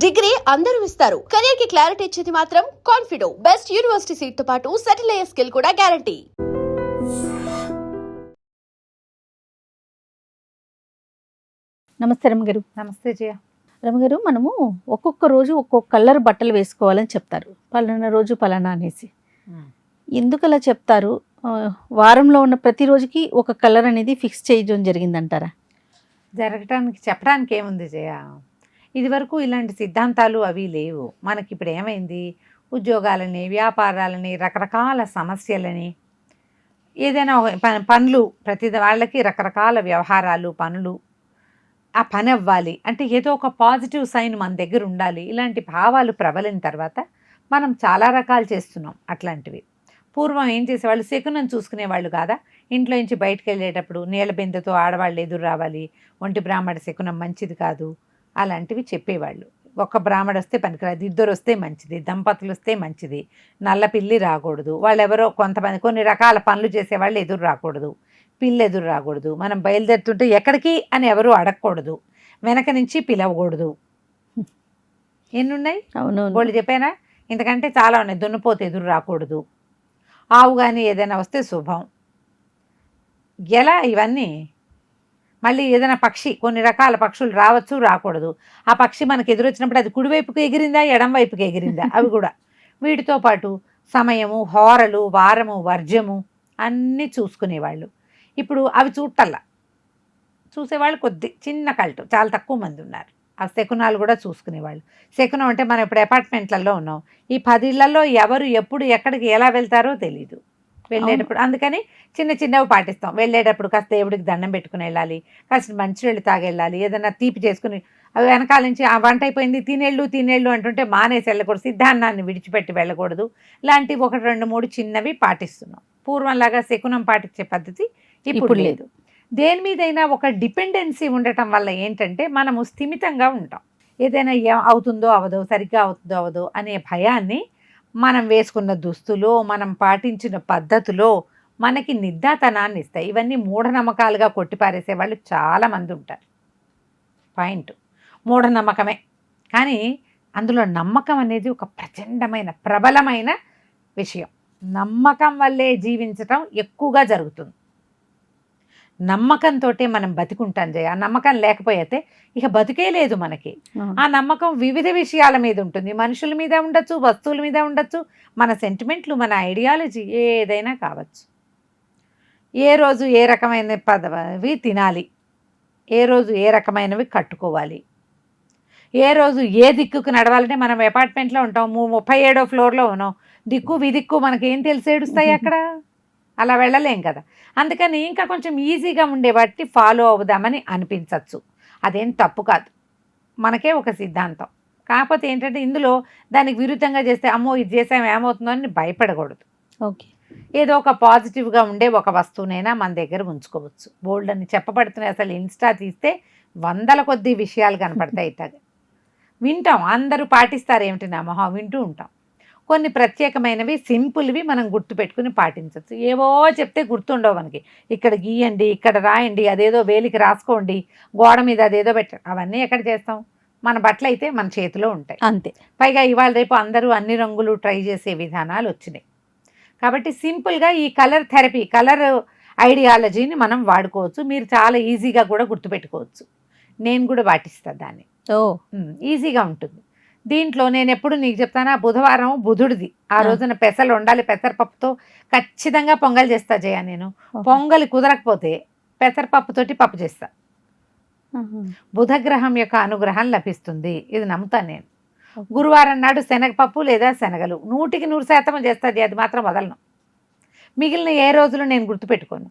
Degree అందరూ ఇస్తారు. Career కి క్లారిటీ ఇచ్చేది మాత్రం కాన్ఫిడో. బెస్ట్ యూనివర్సిటీ సీట్ తో పాటు సెటిల్ అయ్యే స్కిల్ కూడా గ్యారంటీ. నమస్తే రమగారు. నమస్తే జయ. రమగారు, మనము ఒక్కొక్క రోజు ఒక్కొక్క కలర్ బట్టలు వేసుకోవాలని చెప్తారు, పలానా రోజు పలానా అనేసి. ఎందుకు అలా చెప్తారు? వారంలో ఉన్న ప్రతి రోజుకి ఒక కలర్ అనేది ఫిక్స్ చేయడం జరిగిందంటారా? జరగటానికి చెప్పడానికి ఏముంది జయ, ఇది వరకు ఇలాంటి సిద్ధాంతాలు అవి లేవు. మనకి ఇప్పుడు ఏమైంది, ఉద్యోగాలని, వ్యాపారాలని, రకరకాల సమస్యలని, ఏదైనా పనులు, ప్రతి వాళ్ళకి రకరకాల వ్యవహారాలు, పనులు, ఆ పని అవ్వాలి అంటే ఏదో ఒక పాజిటివ్ సైన్ మన దగ్గర ఉండాలి. ఇలాంటి భావాలు ప్రబలిన తర్వాత మనం చాలా రకాలు చేస్తున్నాం అట్లాంటివి. పూర్వం ఏం చేసేవాళ్ళు, శకునం చూసుకునేవాళ్ళు కాదా, ఇంట్లో నుంచి బయటకు వెళ్ళేటప్పుడు నీళ్ళ బిందెతో ఆడవాళ్ళు ఎదురు రావాలి, ఒంటి బ్రాహ్మణ శకునం మంచిది కాదు, అలాంటివి చెప్పేవాళ్ళు. ఒక బ్రాహ్మడు వస్తే పనికిరాదు, ఇద్దరు వస్తే మంచిది, దంపతులు వస్తే మంచిది, నల్ల పిల్లి రాకూడదు, వాళ్ళు ఎవరో కొంతమంది కొన్ని రకాల పనులు చేసేవాళ్ళు ఎదురు రాకూడదు, పిల్లి ఎదురు రాకూడదు, మనం బయలుదేరుతుంటే ఎక్కడికి అని ఎవరు అడగకూడదు, వెనక నుంచి పిలవకూడదు. ఎన్నున్నాయి? అవును, వాళ్ళు చెప్పానా? ఇంతకంటే చాలా ఉన్నాయి. దున్నపోతే ఎదురు రాకూడదు, ఆవు కానీ ఏదైనా వస్తే శుభం. ఎలా ఇవన్నీ? మళ్ళీ ఏదైనా పక్షి, కొన్ని రకాల పక్షులు రావచ్చు, రాకూడదు. ఆ పక్షి మనకు ఎదురొచ్చినప్పుడు అది కుడివైపుకి ఎగిరిందా, ఎడం వైపుకి ఎగిరిందా, అవి కూడా. వీటితో పాటు సమయము, హోరలు, వారము, వర్జము అన్నీ చూసుకునేవాళ్ళు. ఇప్పుడు అవి చూడటల్లా. చూసేవాళ్ళు కొద్ది చిన్న కల్టు, చాలా తక్కువ మంది ఉన్నారు. ఆ శకునాలు కూడా చూసుకునేవాళ్ళు. శకునం అంటే మనం ఇప్పుడు అపార్ట్మెంట్లలో ఉన్నాం, ఈ 10 ఇళ్లలో ఎవరు ఎప్పుడు ఎక్కడికి ఎలా వెళ్తారో తెలీదు. వెళ్ళేటప్పుడు అందుకని చిన్న చిన్నవి పాటిస్తాం. వెళ్ళేటప్పుడు కాస్త దేవుడికి దండం పెట్టుకుని వెళ్ళాలి, కాస్త మంచినీళ్ళు తాగెళ్ళాలి, ఏదైనా తీపి చేసుకుని, అవి వెనకాల నుంచి ఆ వంట అయిపోయింది తినేళ్ళు అంటుంటే మానేసి వెళ్ళకూడదు, సిద్ధాన్నాన్ని విడిచిపెట్టి వెళ్ళకూడదు. ఇలాంటివి 1, 2, 3 చిన్నవి పాటిస్తున్నాం. పూర్వంలాగా శకునం పాటించే పద్ధతి ఇప్పుడు లేదు. దేని మీదైనా ఒక డిపెండెన్సీ ఉండటం వల్ల ఏంటంటే మనము స్థిమితంగా ఉంటాం. ఏదైనా అవుతుందో అవదో, సరిగ్గా అవుతుందో అవదో అనే భయాన్ని మనం వేసుకున్న దుస్తులో, మనం పాటించిన పద్ధతిలో మనకి నిద్దాతనాన్ని ఇస్తాయి. ఇవన్నీ మూఢనమ్మకాలుగా కొట్టిపారేసే వాళ్ళు చాలామంది ఉంటారు. పాయింట్ మూఢనమ్మకమే, కానీ అందులో నమ్మకం అనేది ఒక ప్రచండమైన ప్రబలమైన విషయం. నమ్మకం వల్లే జీవించటం ఎక్కువగా జరుగుతుంది. నమ్మకంతో మనం బతికుంటాం జయ. ఆ నమ్మకం లేకపోతే ఇక బతికే లేదు మనకి. ఆ నమ్మకం వివిధ విషయాల మీద ఉంటుంది, మనుషుల మీద ఉండొచ్చు, వస్తువుల మీద ఉండొచ్చు, మన సెంటిమెంట్లు, మన ఐడియాలజీ ఏదైనా కావచ్చు. ఏ రోజు ఏ రకమైన పదవి తినాలి, ఏ రోజు ఏ రకమైనవి కట్టుకోవాలి, ఏ రోజు ఏ దిక్కుకు నడవాలంటే మనం అపార్ట్మెంట్లో ఉంటాం, 37వ ఫ్లోర్లో ఉన్నాం, దిక్కు విదిక్కు మనకేం తెలిసి ఏడుస్తాయి అక్కడ, అలా వెళ్ళలేం కదా. అందుకని ఇంకా కొంచెం ఈజీగా ఉండే వాటిని ఫాలో అవుదామని అనిపించవచ్చు. అదేం తప్పు కాదు, మనకే ఒక సిద్ధాంతం. కాకపోతే ఏంటంటే ఇందులో దానికి విరుద్ధంగా చేస్తే అమ్మో ఇది చేసాం ఏమవుతుందో అని భయపడకూడదు. ఓకే, ఏదో ఒక పాజిటివ్గా ఉండే ఒక వస్తువునైనా మన దగ్గర ఉంచుకోవచ్చు. బోల్డ్ అని చెప్పబడుతున్నాయి. అసలు ఇన్స్టా తీస్తే 100 కొద్ది విషయాలు కనపడతాయి. ఇట్లాగా వింటాం, అందరూ పాటిస్తారు ఏమిటి నా మొహం, వింటూ ఉంటాం. కొన్ని ప్రత్యేకమైనవి సింపుల్వి మనం గుర్తుపెట్టుకుని పాటించవచ్చు. ఏవో చెప్తే గుర్తుండవు మనకి. ఇక్కడ గీయండి, ఇక్కడ రాయండి, అదేదో వేలికి రాసుకోండి, గోడ మీద అదేదో పెట్టండి, అవన్నీ ఎక్కడ చేస్తాం? మన బట్టలు అయితే మన చేతిలో ఉంటాయి అంతే. పైగా ఇవాళ రేపు అందరూ అన్ని రంగులు ట్రై చేసే విధానాలు వచ్చినాయి. కాబట్టి సింపుల్గా ఈ కలర్ థెరపీ, కలర్ ఐడియాలజీని మనం వాడుకోవచ్చు. మీరు చాలా ఈజీగా కూడా గుర్తుపెట్టుకోవచ్చు. నేను కూడా పాటిస్తాను దాన్ని. ఈజీగా ఉంటుంది. దీంట్లో నేను ఎప్పుడు నీకు చెప్తానా, బుధవారం బుధుడిది, ఆ రోజున పెసలు ఉండాలి. పెసరపప్పుతో ఖచ్చితంగా పొంగల్ చేస్తా జయ. నేను పొంగలి కుదరకపోతే పెసరపప్పుతోటి పప్పు చేస్తా. బుధగ్రహం యొక్క అనుగ్రహం లభిస్తుంది, ఇది నమ్ముతాను నేను. గురువారం నాడు శనగపప్పు లేదా శనగలు 100% చేస్తుంది, అది మాత్రం వదలను. మిగిలిన ఏ రోజులు నేను గుర్తుపెట్టుకోను.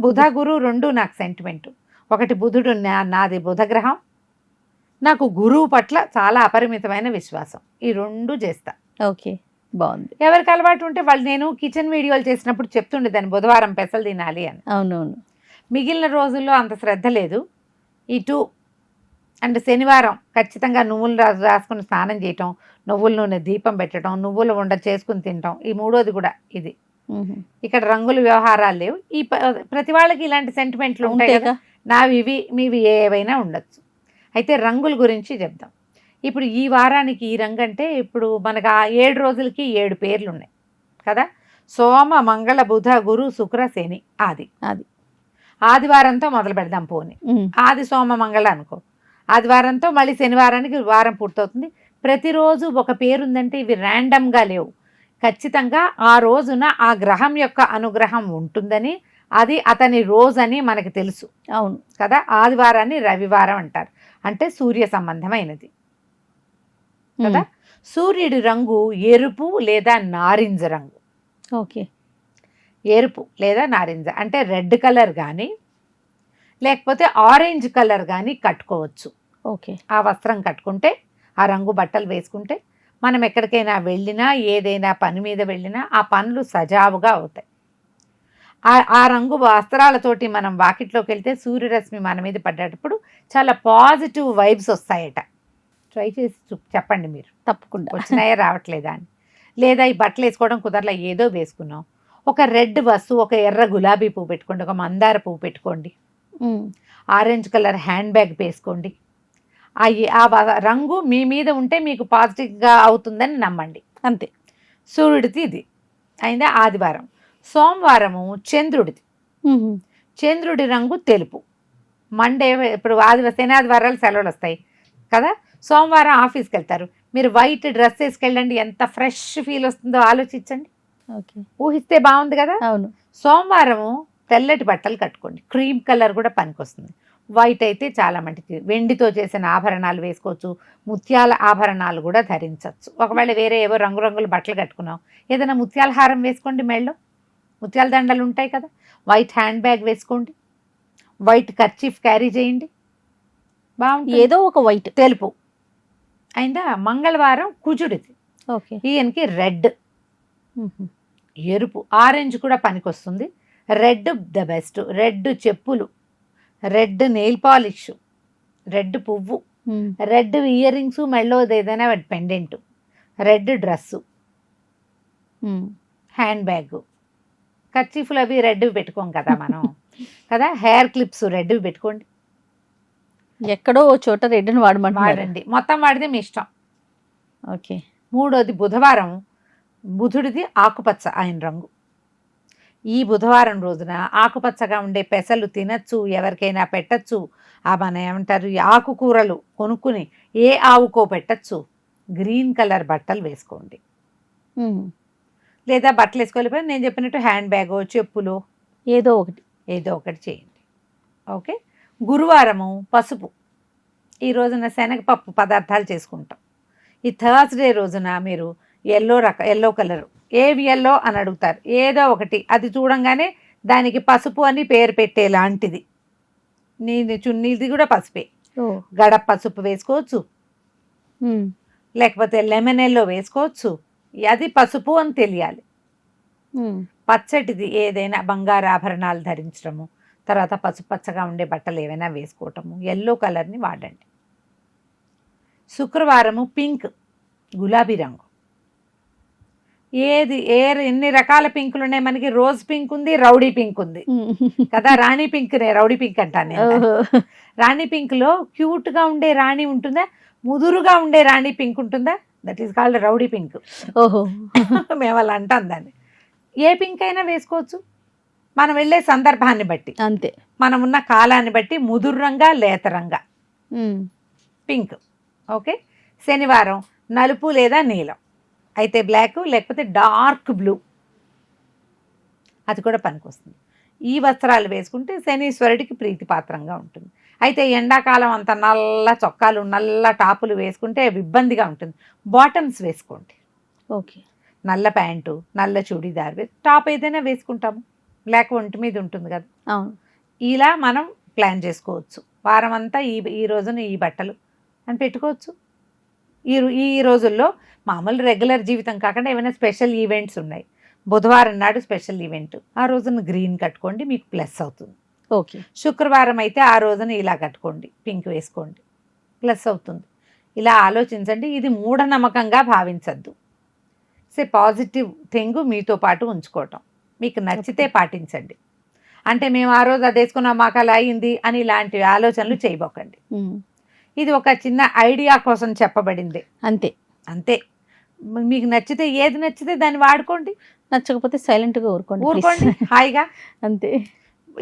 బుధ గురు 2 నాకు సెంటిమెంటు. ఒకటి బుధుడు, నాది బుధగ్రహం, నాకు గురువు పట్ల చాలా అపరిమితమైన విశ్వాసం. ఈ 2 చేస్తా. ఓకే, బాగుంది. ఎవరికి అలవాటు ఉంటే వాళ్ళు, నేను కిచెన్ వీడియోలు చేసినప్పుడు చెప్తుండే దాన్ని, బుధవారం పెసలు తినాలి అని. అవునవును. మిగిలిన రోజుల్లో అంత శ్రద్ధ లేదు. ఈ 2 అండ్ శనివారం ఖచ్చితంగా నువ్వులు రాసుకుని స్నానం చేయటం, నువ్వుల నూనె దీపం పెట్టడం, నువ్వుల ఉండ చేసుకుని తినటం. ఈ 3వది కూడా ఇది. ఇక్కడ రంగుల వ్యవహారాలు లేవు. ఈ ప్రతి వాళ్ళకి ఇలాంటి సెంటిమెంట్లు ఉంటాయి కదా, నావి ఇవి మీవి ఏవైనా ఉండొచ్చు. అయితే రంగుల గురించి చెప్దాం. ఇప్పుడు ఈ వారానికి ఈ రంగు అంటే ఇప్పుడు మనకు ఆ 7 రోజులకి 7 పేర్లు ఉన్నాయి కదా. సోమ మంగళ బుధ గురు శుక్ర శని ఆది. ఆదివారంతో మొదలు పెడదాం పోని. ఆది సోమ మంగళ అనుకో, ఆదివారంతో మళ్ళీ శనివారానికి వారం పూర్తవుతుంది. ప్రతిరోజు ఒక పేరు ఉందంటే ఇవి ర్యాండమ్గా లేవు, ఖచ్చితంగా ఆ రోజున ఆ గ్రహం యొక్క అనుగ్రహం ఉంటుందని, అది అతని రోజని మనకు తెలుసు. అవును కదా. ఆదివారాన్ని రవివారం అంటారు, అంటే సూర్య సంబంధమైనది కదా. సూర్యుడి రంగు ఎరుపు లేదా నారింజ రంగు. ఓకే. ఎరుపు లేదా నారింజ అంటే రెడ్ కలర్ కానీ లేకపోతే ఆరెంజ్ కలర్ కానీ కట్టుకోవచ్చు. ఓకే. ఆ వస్త్రం కట్టుకుంటే, ఆ రంగు బట్టలు వేసుకుంటే మనం ఎక్కడికైనా వెళ్ళినా, ఏదైనా పని మీద వెళ్ళినా ఆ పనులు సజావుగా అవుతాయి. ఆ రంగు వస్త్రాలతోటి మనం వాకిట్లోకి వెళ్తే సూర్యరశ్మి మన మీద పడ్డప్పుడు చాలా పాజిటివ్ వైబ్స్ వస్తాయట. ట్రై చేసి చెప్పండి మీరు, తప్పకుండా. వచ్చినాయా రావట్లేదా అని. లేదా ఈ బట్టలు వేసుకోవడం కుదరలా, ఏదో వేసుకున్నాం, ఒక రెడ్ వస్తువు, ఒక ఎర్ర గులాబీ పువ్వు పెట్టుకోండి, ఒక మందార పువ్వు పెట్టుకోండి, ఆరెంజ్ కలర్ హ్యాండ్ బ్యాగ్ వేసుకోండి. ఆ రంగు మీ మీద ఉంటే మీకు పాజిటివ్గా అవుతుందని నమ్మండి, అంతే. సూర్యుడిది ఇది అయిందా. ఆదివారం. సోమవారము చంద్రుడిది. చంద్రుడి రంగు తెలుపు. మండే ఇప్పుడు శనాదివారాలు సెలవులు వస్తాయి కదా. సోమవారం ఆఫీస్కి వెళ్తారు, మీరు వైట్ డ్రెస్ వేసుకెళ్ళండి, ఎంత ఫ్రెష్ ఫీల్ వస్తుందో ఆలోచించండి. ఓకే. ఊహిస్తే బాగుంది కదా. అవును. సోమవారము తెల్లటి బట్టలు కట్టుకోండి, క్రీమ్ కలర్ కూడా పనికొస్తుంది. వైట్ అయితే చాలా మంచిది. వెండితో చేసిన ఆభరణాలు వేసుకోవచ్చు, ముత్యాల ఆభరణాలు కూడా ధరించవచ్చు. ఒకవేళ వేరే ఏవో రంగురంగుల బట్టలు కట్టుకున్నాం, ఏదైనా ముత్యాల హారం వేసుకోండి, మెళ్ళో ముత్యాల దండలు ఉంటాయి కదా. వైట్ హ్యాండ్ బ్యాగ్ వేసుకోండి, వైట్ కర్చీఫ్ క్యారీ చేయండి, బాగుంటుంది. ఏదో ఒక వైట్, తెలుపు అయిందా. మంగళవారం కుజుడిది. ఓకే. ఈయనకి రెడ్, ఎరుపు, ఆరెంజ్ కూడా పనికొస్తుంది. Red the best. రెడ్ చెప్పులు, రెడ్ నెయిల్ పాలిష్, రెడ్ పువ్వు, రెడ్ ఇయర్ రింగ్స్, మెళ్ళో ఏదైనా pendant, red dress, hand bag, కర్చీఫ్లు అవి రెడ్వి పెట్టుకోం కదా మనం కదా. హెయిర్ క్లిప్స్ రెడ్వి పెట్టుకోండి, ఎక్కడో ఓ చోట రెడ్ని వాడండి, మొత్తం వాడితే మీ ఇష్టం. ఓకే. మూడోది బుధవారం, బుధుడిది ఆకుపచ్చ ఆయన రంగు. ఈ బుధవారం రోజున ఆకుపచ్చగా ఉండే పెసలు తినచ్చు, ఎవరికైనా పెట్టచ్చు. మన ఏమంటారు, ఆకుకూరలు కొనుక్కుని ఏ ఆవుకో పెట్టచ్చు. గ్రీన్ కలర్ బట్టలు వేసుకోండి, లేదా బట్టలు వేసుకోలేకపోతే నేను చెప్పినట్టు హ్యాండ్ బ్యాగో చెప్పులు ఏదో ఒకటి చేయండి. ఓకే. గురువారము పసుపు. ఈ రోజున శనగపప్పు పదార్థాలు చేసుకుంటాం. ఈ థర్స్డే రోజున మీరు ఎల్లో కలరు, ఏవి ఎల్లో అని అడుగుతారు, ఏదో ఒకటి అది చూడంగానే దానికి పసుపు అని పేరు పెట్టేలాంటిది. చున్నీది కూడా పసుపే. గడప పసుపు వేసుకోవచ్చు, లేకపోతే లెమన్ ఎల్లో వేసుకోవచ్చు. అది పసుపు అని తెలియాలి. పచ్చటిది ఏదైనా బంగారు ఆభరణాలు ధరించడము, తర్వాత పసుపచ్చగా ఉండే బట్టలు ఏవైనా వేసుకోవటము, ఎల్లో కలర్ని వాడండి. శుక్రవారము పింక్, గులాబీ రంగు. ఎన్ని రకాల పింకులు ఉన్నాయి మనకి. రోజ్ పింక్ ఉంది, రౌడీ పింక్ ఉంది కదా. రాణి పింక్, రౌడీ పింక్ అంటాను నేను. రాణి పింక్ లో క్యూట్ గా ఉండే రాణి ఉంటుందా, ముదురుగా ఉండే రాణి పింక్ ఉంటుందా, that is called rowdy pink. ఓహో. మేము అలా అంటాం దాన్ని. ఏ పింక్ అయినా వేసుకోవచ్చు, మనం వెళ్ళే సందర్భాన్ని బట్టి, అంతే, మనం ఉన్న కాలాన్ని బట్టి. ముదురురంగా లేతరంగా పింక్. ఓకే. శనివారం నలుపు లేదా నీలం, అయితే బ్లాక్, లేకపోతే డార్క్ బ్లూ, అది కూడా పనికొస్తుంది. ఈ వస్త్రాలు వేసుకుంటే శనీశ్వరుడికి ప్రీతిపాత్రంగా ఉంటుంది. అయితే ఎండాకాలం అంత నల్ల చొక్కాలు, నల్ల టాపులు వేసుకుంటే ఇబ్బందిగా ఉంటుంది. బాటమ్స్ వేసుకోండి. ఓకే. నల్ల ప్యాంటు, నల్ల చూడీదార్, టాప్ ఏదైనా వేసుకుంటాము, బ్లాక్ ఒంటి మీద ఉంటుంది కదా. ఇలా మనం ప్లాన్ చేసుకోవచ్చు. వారం అంతా ఈ రోజున ఈ బట్టలు అని పెట్టుకోవచ్చు. ఈ రోజుల్లో మామూలు రెగ్యులర్ జీవితం కాకుండా ఏమైనా స్పెషల్ ఈవెంట్స్ ఉన్నాయి. బుధవారం నాడు స్పెషల్ ఈవెంట్, ఆ రోజున గ్రీన్ కట్టుకోండి, మీకు ప్లస్ అవుతుంది. ఓకే. శుక్రవారం అయితే ఆ రోజున ఇలా కట్టుకోండి, పింక్ వేసుకోండి, ప్లస్ అవుతుంది. ఇలా ఆలోచించండి. ఇది మూఢనమ్మకంగా భావించద్దు. పాజిటివ్ థింగ్ మీతో పాటు ఉంచుకోవటం. మీకు నచ్చితే పాటించండి. అంటే మేము ఆ రోజు అది వేసుకున్నాం, మాకు అలా అయింది అని ఇలాంటి ఆలోచనలు చేయబోకండి. ఇది ఒక చిన్న ఐడియా కోసం చెప్పబడింది అంతే. అంతే. మీకు నచ్చితే ఏది నచ్చితే దాన్ని వాడుకోండి, నచ్చకపోతే సైలెంట్గా ఊరుకోండి ఊరుకోండి please. హాయిగా. అంతే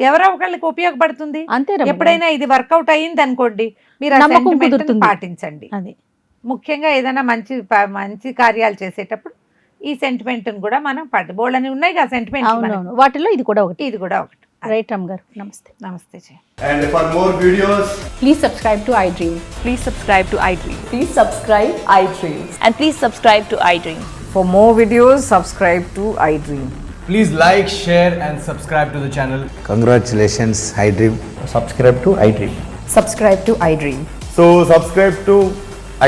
ఎవరో ఒకళ్ళకి ఉపయోగపడుతుంది. అంతే రమ్య. ఎప్పుడైనా ఇది వర్కౌట్ అయ్యింది అనుకోండి, మీరు ఆ నమ్మకం sentiment ని కుదురుతుంది. పాటించండి. అది ముఖ్యంగా ఏదైనా మంచి కార్యాలు చేసేటప్పుడు ఈ సెంటిమెంట్ కూడా మనం బోళ్ళని ఉన్నాయి కదా సెంటిమెంట్, అవునవును, వాటిలో ఇది కూడా ఒకటి. ఇది కూడా ఒకటి. రైట్ రామ్ గారు, నమస్తే. నమస్తే జయ. And for more videos, Please subscribe to iDream. Please subscribe to iDream. Please subscribe iDream. And please subscribe to iDream. For more videos, subscribe to iDream. please like, share, and subscribe to the channel. Congratulations, iDream. subscribe to iDream. Subscribe to iDream. So subscribe to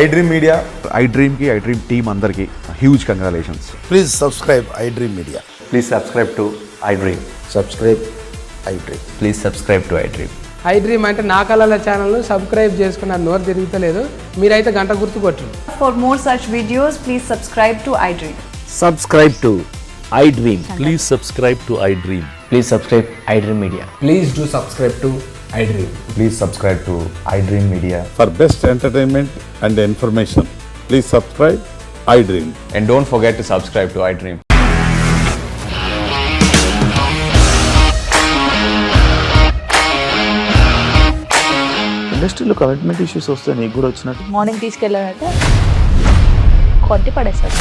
iDream Media. iDream ki iDream team andarki huge congratulations. Please subscribe iDream Media. Please subscribe to iDream. Subscribe iDream. Please subscribe to iDream. iDream అంటే నా కళల ఛానల్ను subscribe చేసుకున్న నోరు తిరుగుతలేదు, మీరైతే గంట గుర్తు కొట్టండి. For more such videos, please subscribe to iDream. Subscribe to iDream. Please subscribe to iDream. Please subscribe iDream Media. Please do subscribe to iDream. Please subscribe to iDream Media. For best entertainment and information, please subscribe iDream. And don't forget to subscribe to iDream. ఇండస్ట్రీలో commitment issues వస్తే నీకు కూడా వచ్చినట్టు morning తీసుకెళ్ళాలంటే కొట్టి పడేస్తారు.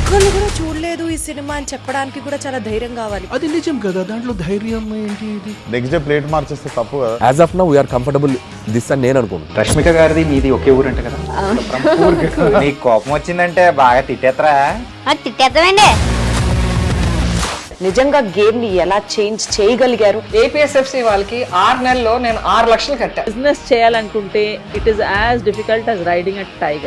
ఒక్కళ్ళు కూడా చూడలేదు ఈ సినిమా అని చెప్పడానికి కూడా చాలా ధైర్యం కావాలి. అది నిజం కదా, దాంట్లో ధైర్యం ఏంటి? ఇది నెక్స్ట్ డే ప్లేట్ మార్చేస్తే తప్పు కదా. As of now, we are comfortable this అని నేను అనుకుంటున్నాను. రష్మిక గారిది మీది ఒకే ఊరంట కదా. నీకు కోపం వచ్చిందంటే బాగా తిట్టేత్తరా? తిట్టేద్దామండి. నిజంగా గేమ్ ని ఎలా చేంజ్ చేయగలిగారు? ఏపీఎస్ఎఫ్సి వాళ్ళకి 6 నెలల్లో నేను 6 లక్షలు కట్టా. బిజినెస్ చేయాలనుకుంటే it is as difficult as riding a tiger.